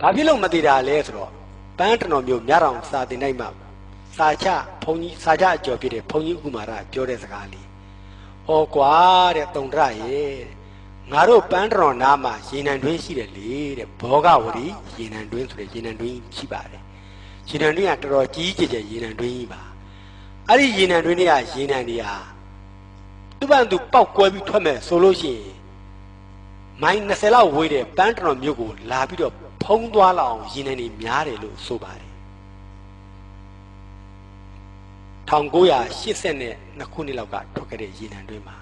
ဘာဖြစ်လို့မသေးတာလဲဆိုတော့ပန်းတတော်မျိုးမြတော်စာတင်နိုင်မှာစာချဘုံကြီးစာချအကျော်ဖြစ်တဲ့ဘုံကြီးဥမာရပြောတဲ့စကားလေးဟောကွာတဲ့တုံတရရဲ့ငါတို့ပန်းတတော်နားမှာရေနံတွင်းရှိတယ်လေတဲ့ဘောဂဝရီရေနံတွင်းဆိုတဲ့ရေနံတွင်းရှိပါတယ်ရေနံတွင်းကတော်တော်ကြီးကျယ်ကျယ်ရေနံတွင်းကြီးပါအဲ့ဒီရေနံတွင်းတွေကရေနံတွေဟာသူ့ဘာသူပောက်ကွဲပြီးထွက်မဲ့ဆိုလို့ရှိရင်မိုင်20လောက်ဝေးတဲ့ပန်းတတော်မြို့ကိုလာပြီးတော့ဖုံးသွားလောက်အောင်ရေနံတွေများတယ်လို့ဆိုပါတယ်1982ခုနှစ်လောက်ကထွက်ခဲ့တဲ့ရေနံတွင်းမှာ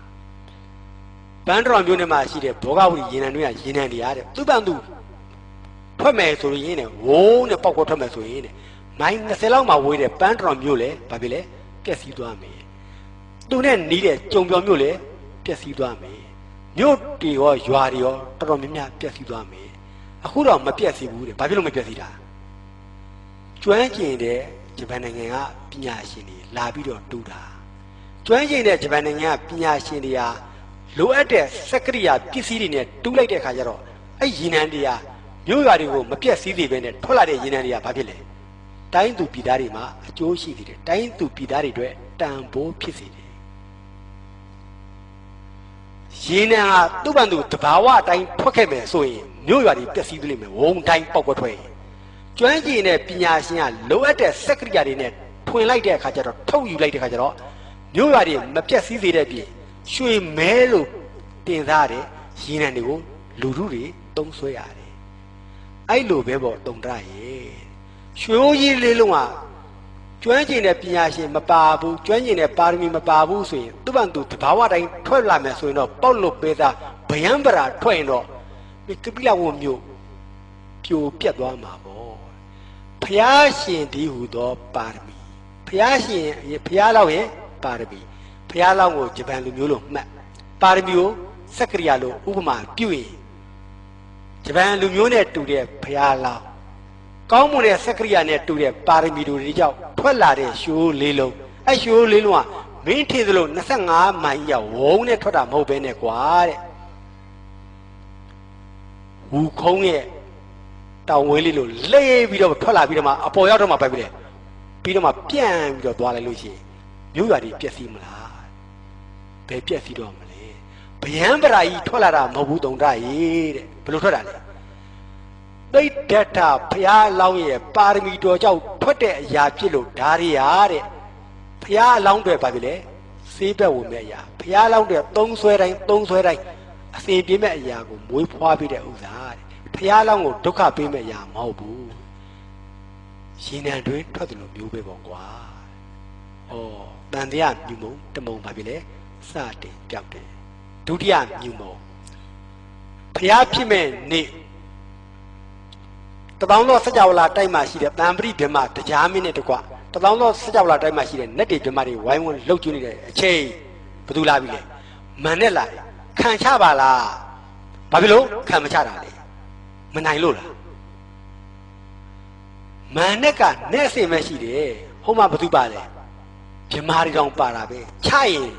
ပန်းတတော်မြို့နယ်မှာရှိတဲ့ဘောဂဝတီရေနံတွင်းကရေနံတွေအားတဲ့သူ့ဘာသူထွက်မယ်ဆိုရင်နဲ့ဝုန်းနဲ့ပောက်ကွဲထွက်မယ်ဆိုရင်နဲ့မိုင်20လောက်မှဝေးတဲ့ပန်းတတော်မြို့လေဘာဖြစ်လဲပျက်စီးသွားမယ်သူနဲ့နီးတဲ့ကြုံပြော်မြို့လေပျက်စီးသွားမယ်မြို့တွေရောရွာတွေရောတော်တော်များများပျက်စီးသွားမယ်အခုတော့မပျက်စီးဘူးတဲ့ဘာဖြစ်လို့မပျက်စီးတာကျွမ်းကျင်တဲ့ဂျပန်နိုင်ငံကပညာရှင်တွေလာပြီးတော့တူတာကျွမ်းကျင်တဲ့ဂျပန်နိုင်ငံကပညာရှင်တွေဟာလိုအပ်တဲ့စက်ကရိယာပစ္စည်းတွေနဲ့တူးလိုက်တဲ့အခါကျတော့အဲ့ရေနံတွေကမြို့ရွာတွေကိုမပြတ်စည်းသေးပဲနဲ့ထွက်လာတဲ့ရေနံတွေကဘာဖြစ်လဲတိုင်းသူပြည်သားတွေမှာအကျိုးရှိသေးတယ်တိုင်းသူပြည်သားတွေအတွက်တန်ဖိုးဖြစ်စေတယ်ရေနံကသူ့ဘန်သူတဘာဝအတိုင်းထွက်ခဲ့မယ်ဆိုရင်မြို့ရွာတွေပျက်စီးသွားလိမ့်မယ်ဝုံတိုင်းပေါက်ကွဲထွက်ရင်ကျွမ်းကျင်တဲ့ပညာရှင်ကလိုအပ်တဲ့စက်ကရိယာတွေနဲ့ထွင်လိုက်တဲ့အခါကျတော့ထုတ်ယူလိုက်တဲ့အခါကျတော့မြို့ရွာတွေမပျက်စီးသေးတဲ့ပြင်ရွှေမဲလို့တင်စားတဲ့ရေနံတွေကိုလူထုတွေသုံးဆွဲရတယ်အဲ့လိုပဲပေါ့တုံတရရဲ့ရွှေအိုးကြီးလေးလုံးကကျွမ်းကျင်တဲ့ပညာရှင်မပါဘူးကျွမ်းကျင်တဲ့ပါရမီမပါဘူးဆိုရင်သူ့ဘန်သူတဘာဝတိုင်းထွက်လာမယ်ဆိုရင်တော့ပေါက်လို့ပေးသားဗယံပရာထွက်ရင်တော့ဒီကပိလဝမျိုးပြိုပြတ်သွားမှာပေါ့ဖျားရှင်ဒီဟူသောပါရမီဖျားရှင်ဖျားလောက်ရဲ့ပါရမီဖျားလောက်ကိုဂျပန်လူမျိုးလို့မှတ်ပါရမီကိုစက်ကရိယာလို့ဥပမာပြုရင်ဂျပန်လူမျိုးနဲ့တူတဲ့ဖျားလောက်ကောင်းမွန်တဲ့စက်ကရိယာနဲ့တူတဲ့ပါရမီတွေကြောင့်ထွက်လာတဲ့ရှိုးလေးလုံးအဲ့ရှိုးလေးလုံးကမင်းထင်သလို25မိုင်ရောက်ဝုန်းနဲ့ထွက်တာမဟုတ်ပဲနဲ့ကွာတဲ့ဝူခုံးရဲ့တောင်ဝဲလေးလိုလဲပြီးတော့ထွက်လာပြီးတော့မှအပေါ်ရောက်တော့မှပိုက်ပြီးတယ်ပြီးတော့မှပြန့်ပြီးတော့သွားလိုက်လို့ရှိရင်မြို့ရွာတွေပျက်စီးမလားဘယ်ပျက်စီးတော့မလဲဗယံပရာကြီးထွက်လာတာမဟုတ်ဘူးတုံတရေတဲ့ဘယ်လိုထွက်တာလဲသိတ္တထဖျားလောင်းရဲ့ပါရမီတော်ကြောင့်ထွက်တဲ့အရာဖြစ်လို့ဓာရီယာတဲ့ဖျားလောင်းတွေပါပြီလေစေးဘက်ဝင်မဲ့အရာဖျားလောင်းတွေသုံးဆွဲတိုင်းအစဉ်ပြေးမဲ့အရာကိုမွေးဖွားပြီးတဲ့ဥစ္စာတဲ့ဖျားလောင်းကိုဒုက္ခပေးမဲ့အရာမဟုတ်ဘူးရှင်နံတွင်ထွက်တယ်လို့မျိုးပဲပေါ့ကွာဩတန်တရားမြူမုံတမုံပါပြီလေစတင်ပြောက်တယ်ဒုတိယမြူမုံဖျားဖြစ်မဲ့နေ့တပေါင်းသောစကြဝဠာတိုက်မှာရှိတဲ့တံပရိဗြဟ္မတရားမင်းနဲ့တကွတပေါင်းသောစကြဝဠာတိုက်မှာရှိတဲ့နတ်တွေဗြဟ္မတွေဝိုင်းဝန်းလှုပ်ကျွေးနေတဲ့အချိန်ဘသူလာပြီလဲမန်နဲ့လာတယ်ခံချပါလားဘာဖြစ်လို့ခံမချတာလဲမနိုင်လို့လားမန်နဲ့ကနဲ့အစင်ပဲရှိတယ်ဟိုမှာဘသူပါလဲဗြဟ္မတွေတောင်ပါတာပဲချရင်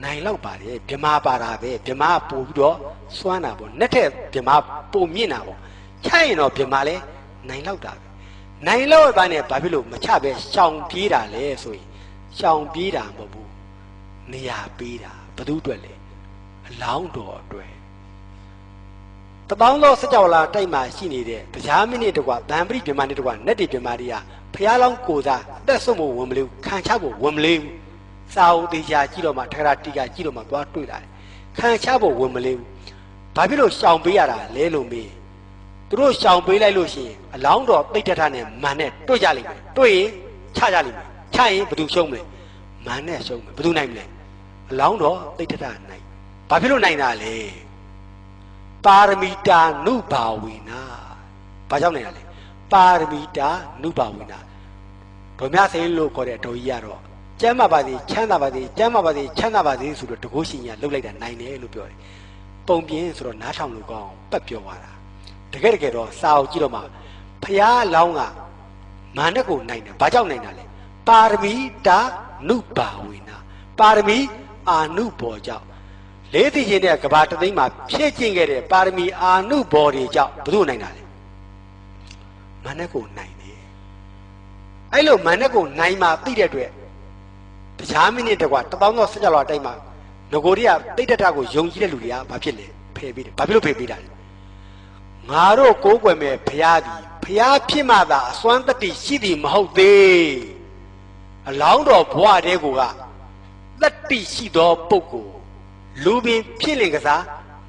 နိုင်လောက်ပါတယ်ဗြဟ္မပါတာပဲဗြဟ္မပို့ပြီးတော့စွမ်းတာပေါ့နဲ့တဲ့ဗြဟ္မပို့မြင့်တာပေါ့ချရင်တော့ဗြဟ္မလဲနိုင်လောက်တာပဲနိုင်လောက်ပါနဲ့ဘာဖြစ်လို့မချပဲရှောင်ပြေးတာလဲဆိုရင်ရှောင်ပြေးတာမဟုတ်ဘူးနေရာပေးတာဘသူအတွက်လဲအလောင်းတော်အတွက်တပေါင်းသောစကြဝဠာတိုက်မှာရှိနေတဲ့တရားမင်းနဲ့တကွဗံပရိဗြဟ္မနဲ့တကွနတ်တွေဗြဟ္မတွေကဖျားလောင်းကိုစားအသက်ဆုံးဖို့ဝင်မလို့ခံချဖို့ဝင်မလေးဘူးစာအုပ်တရားကြည့်တော့မှထရာတိကကြည့်တော့မှသွားတွေ့လာတယ်ခံချဖို့ဝင်မလေးဘူးဘာဖြစ်လို့ရှောင်ပေးရတာလဲလို့မေးသူတို့ရှောင်ပေးလိုက်လို့ရှိရင်အလောင်းတော်သိတ္တထနဲ့မန်နဲ့တွေ့ကြလိမ့်မယ်တွေ့ရင်ချကြလိမ့်မယ်ချရင်ဘယ်သူရှုံးမလဲမန်နဲ့ရှုံးမယ်ဘယ်သူနိုင်မလဲအလောင်းတော်သိတ္တထနိုင်ဘာဖြစ်လို့နိုင်တာလဲပါရမီတာနုဘာဝေနာဘာကြောင့်နိုင်တာလဲပါရမီတာနုဘာဝေနာဗမြစိန်လို့ခေါ်တဲ့တော်ကြီးကတော့ကျမ်းမာပါစေချမ်းသာပါစေကျမ်းမာပါစေချမ်းသာပါစေဆိုတော့တကုရှင်ကြီးလှုပ်လိုက်တာနိုင်တယ်လို့ပြောတယ်ပုံပြင်းဆိုတော့နားထောင်လို့ကောင်းပတ်ပြောသွားတာတကယ်တော့စာအုပ်ကြည့်တော့မှဖျားလောင်းကမာနကိုနိုင်တယ်ဘာကြောင့်နိုင်တာလဲပါရမီတာနုဘာဝေနာပါရမီအာနုဘောကြောင့်လေးသိချင်းတဲ့ကဘာတသိန်းမှာဖြည့်ကျင့်ခဲ့တဲ့ပါရမီအာနုဘောတွေကြောင့်ဘယ်သူနိုင်တာလဲ နဲ့ကိုနိုင်တယ်အဲ့လိုမန်နဲ့ကိုနိုင်မှသိတဲ့အတွက်တရားမိနစ်တကွာ1000သော16လောက်တိုက်မှာငကိုတွေကတိတ်တထကိုယုံကြည်တဲ့လူတွေကဘာဖြစ်လဲဖယ်ပေးတယ်ဘာဖြစ်လို့ဖယ်ပေးတာလဲငါတို့ကိုးကွယ်မဲ့ဘုရားသည်ဘုရားဖြစ်မှသာအစွမ်းတတ္တိရှိသည်မဟုတ်သေးအလောင်းတော်ဘဝတဲကိုကတတ္တိရှိသောပုဂ္ဂိုလ်လူပင်ဖြစ်လင်ကစား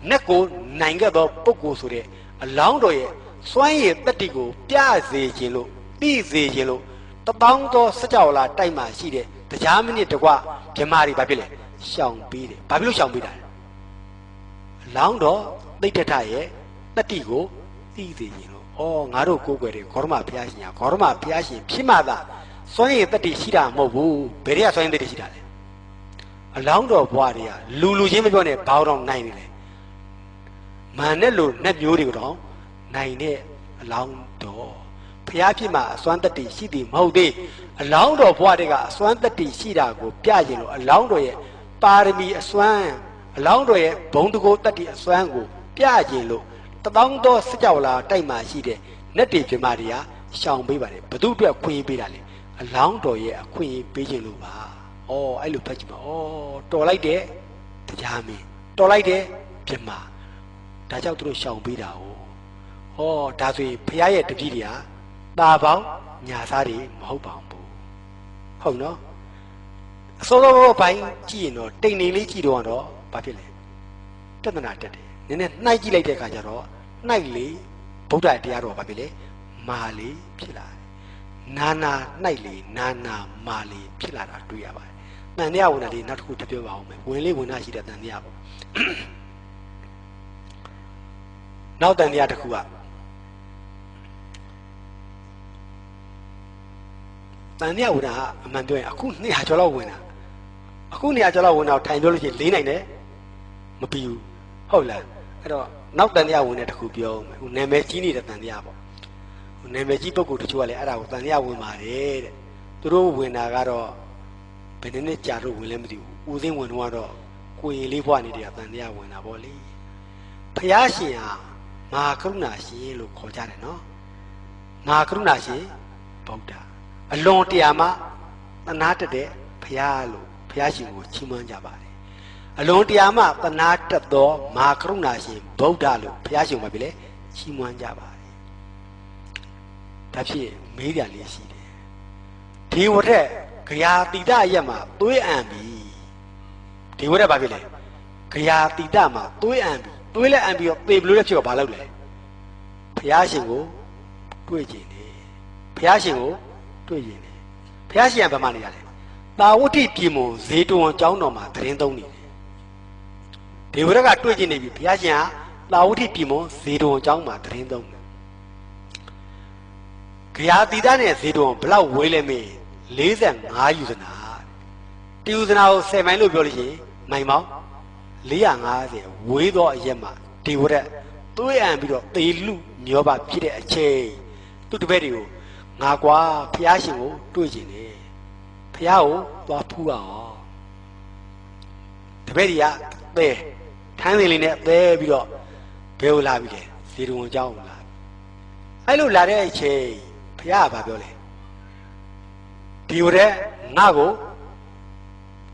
နတ်ကိုနိုင်ခဲ့သောပုဂ္ဂိုလ်ဆိုတဲ့အလောင်းတော်ရဲ့စွမ်းရည်တတ္တိကိုပြစေခြင်းလို့သိစေခြင်းလို့1000သော16လတိုက်မှရှိတဲ့တရားမိနစ်တကွမြမာတွေဘာဖြစ်လဲရှောင်ပေးတယ်ဘာဖြစ်လို့ရှောင်ပေးတာလဲအလောင်းတော်သိတ္တထရဲ့တတ္တိကိုသိစေခြင်းလို့ဩငါတို့ကိုးကွယ်တယ်ဂေါရမဘုရားရှင်ကဂေါရမဘုရားရှင်ဖြစ်မှသာစွမ်းရည်တတ္တိရှိတာမဟုတ်ဘူးဘယ်တွေကစွမ်းရည်တတ္တိရှိတာလဲအလောင်းတော်ဘွားတွေကလူချင်းမပြောနဲ့ဘာတော့နိုင်နေလဲမာနဲ့လို့နတ်မျိုးတွေကိုတော့နိုင်တဲ့အလောင်းတော်ဘုရားဖြစ်မှအစွမ်းတတ္တိရှိသည်မဟုတ်သေးအလောင်းတော်ဘွားတွေကအစွမ်းတတ္တိရှိတာကိုပြခြင်းလို့အလောင်းတော်ရဲ့ပါရမီအစွမ်းအလောင်းတော်ရဲ့ဘုံတကိုတတ္တိအစွမ်းကိုပြခြင်းလို့1000သော16လတိုက်မှရှိတဲ့နတ်တွေပြမတွေကရှောင်ပေးပါတယ်ဘသူအတွက်ခွင့်ပေးတာလေအလောင်းတော်ရဲ့အခွင့်ပေးခြင်းလို့ပါဩအဲ့လိုဖတ်ကြည့်ပါဩတော်လိုက်တဲ့တရားမင်းတော်လိုက်တဲ့ပြမဒါကြောင့်သူတို့ရှောင်ပေးတာ哦ဩဒါဆိုရင်ဘုရားရဲ့တပည့်တွေကตาပေါင်းညာသားတွေမဟုတ်ပါဘူးဟုတ်နော်အစောစောဘိုင်းကြည့်ရင်တော့တိမ်နေလေးကြည့်တော့ဘာဖြစ်လဲတဏ္ဍာတက်တယ်နည်းနည်းနှိုက်ကြည့်လိုက်တဲ့အခါကျတော့နှိုက်လေဗုဒ္ဓတရားတော်ဘာဖြစ်လဲမာလေးဖြစ်လာတယ်နာနာနှိုက်လေနာနာမာလေးဖြစ်လာတာတွေ့ရပါတယ်တန်တရားဝင်တာလေးနောက်တစ်ခုထပ်ပြောပါအောင်မယ်ဝင်လေးဝင်တာရှိတဲ့တန်တရားပေါ့နောက်တန်တရားတစ်ခုကတန်တရားဝင်တာအမှန်ပြောရင်အခု200ကျော်လောက်ဝင်တာအခု200ကျော်လောက်ဝင်တော့ထိုင်ပြောလို့ရှိရင်4နိုင်တယ်မပြီးဘူးဟုတ်လားအဲ့တော့နောက်တန်တရားဝင်တဲ့တစ်ခုပြောအောင်မယ်ဟိုနာမည်ကြီးနေတဲ့တန်တရားပေါ့ဟိုနာမည်ကြီးပုဂ္ဂိုလ်တချို့ကလည်းအဲ့ဒါကိုတန်တရားဝင်ပါတယ်တဲ့သူတို့ဝင်တာကတော့ဘယ်နည်းကြာတော့ဝင်လဲမသိဘူးဦးစင်းဝင်တော့ကိုရင်လေးဘွားနေတဲ့တန်တရားဝင်တာပေါ့လေဖျားရှင်ဟာမဟာကရုဏာရှင်လို့ခေါ်ကြတယ်နော်မဟာကရုဏာရှင်ဗုဒ္ဓအလွန်တရာမှသနာတတ်တဲ့ဖျားလို့ဖျားရှင်ကိုချီးမွမ်းကြပါတယ်အလွန်တရာမှသနာတတ်သောမဟာကရုဏာရှင်ဗုဒ္ဓလို့ဘုရားရှင်မှာပြီလေချီးမွမ်းကြပါတယ်ဒါဖြစ်မေးကြလေးရှိတယ်ဒီဝရက်ဂရာတိတရက်မှာသွေးအံပြီဒီဝရက်ဘာဖြစ်လဲဂရာတိတမှာသွေးအံပြီသွေးလည်းအံပြီးတော့သေဘလို့လည်းဖြစ်တော့ဘာလုပ်လဲဘုရားရှင်ကိုတွေ့ကျင်တယ်ဘုရားရှင်ကိုတွေ့ကျင်တယ်ဘုရားရှင်ကဘာမှနေရလဲတာဝတိပြည်မုံဇေတဝန်ကျောင်းတော်မှာသတင်းသုံးနေတယ်ဒီဝရကတွေ့ကျင်နေပြီဘုရားရှင်ကတာဝတိပြည်မုံဇေတဝန်ကျောင်းမှာသတင်းသုံးတယ်ဂရာတိတနဲ့ဇေတဝန်ဘလောက်ဝေးလဲမေး45ယူဇနာတီယူဇနာကို10မိုင်လို့ပြောလို့ရှိရင်မိုင်ပေါင်း450ဝေးသောအရက်မှာဒီဝရက်သွေးအံပြီးတော့သေလူမျောပါဖြစ်တဲ့အချိန်သူ့တပည့်တွေကိုငါကွာဖះရှင်ကိုတွေ့ကျင်တယ်ဖះကိုသွားဖူးအောင်တပည့်တွေကသဲထမ်းစင်လေးနဲ့သဲပြီးတော့ဘယ်ကိုလာပြီလဲဇေတဝန်ကျောင်းလာအဲ့လိုလာတဲ့အချိန်ဖះကဘာပြောလဲဒီဝရက်ငါ့ကို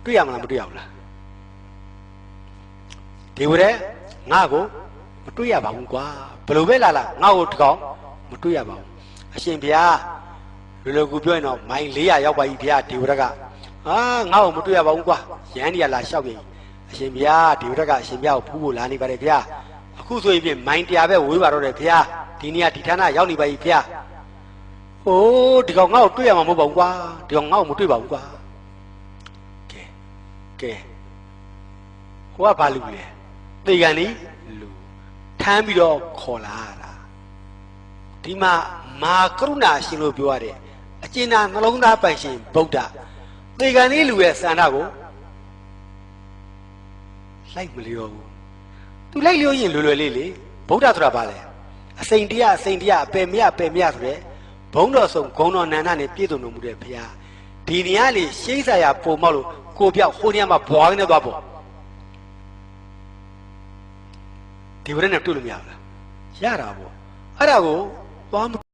တွေ့ရမလားမတွေ့ရဘူးလားဒီဝရက်ငါ့ကိုမတွေ့ရပါဘူးကွာဘယ်လိုပဲလာလာငါ့ကိုတကောင်မတွေ့ရပါဘူးအရှင်ဘုရားလူလူကူပြောရင်တော့မိုင်400ရောက်ပါပြီဘုရားဒီဝရက်ကငါ့ကိုမတွေ့ရပါဘူးကွာရန်ဒီကလာလျှောက်ပြီအရှင်ဘုရားဒီဝရက်ကအရှင်ဘုရားကိုဖူးဖို့လာနေပါတယ်ဘုရားအခုဆိုရင်ပြင်မိုင်100ပဲဝေးပါတော့တယ်ဘုရားဒီနေ့ကဒီဌာနရောက်နေပါပြီဘုရားဟိုးဒီကောင်ငါ့ကိုတွေ့ရမှာမဟုတ်ပါဘူးကွာဒီကောင်ငါ့ကိုမတွေ့ပါဘူးကွာကဲဟိုကဘာလူလဲသေကန်လေးလူထမ်းပြီးတော့ခေါ်လာတာဒီမှာမာကရုဏာရှင်လို့ပြောရတဲ့အကျဉ်းသားနှလုံးသားပိုင်ရှင်ဗုဒ္ဓသေကန်လေးလူရဲ့စန္ဒကိုလိုက်မလျောဘူးသူလိုက်လျောရင်လွယ်လွယ်လေးလေဗုဒ္ဓဆိုတာဘာလဲအစိန်တရားအစိန်တရားအပယ်မြတ်ဆိုတဲ့ဘုံတော်ဆုံးဂုံတော်နန္ဒနဲ့ပြည့်စုံတော်မူတဲ့ဘုရားဒီနေရာလေးရှိစာရပုံမောက်လို့ကိုပြောက်ဟိုနေရာမှာဘွားကနေသွားပေါ့ဒီဝရနဲ့တွေ့လို့မရဘူးလားရတာပေါ့အဲ့ဒါကိုသွား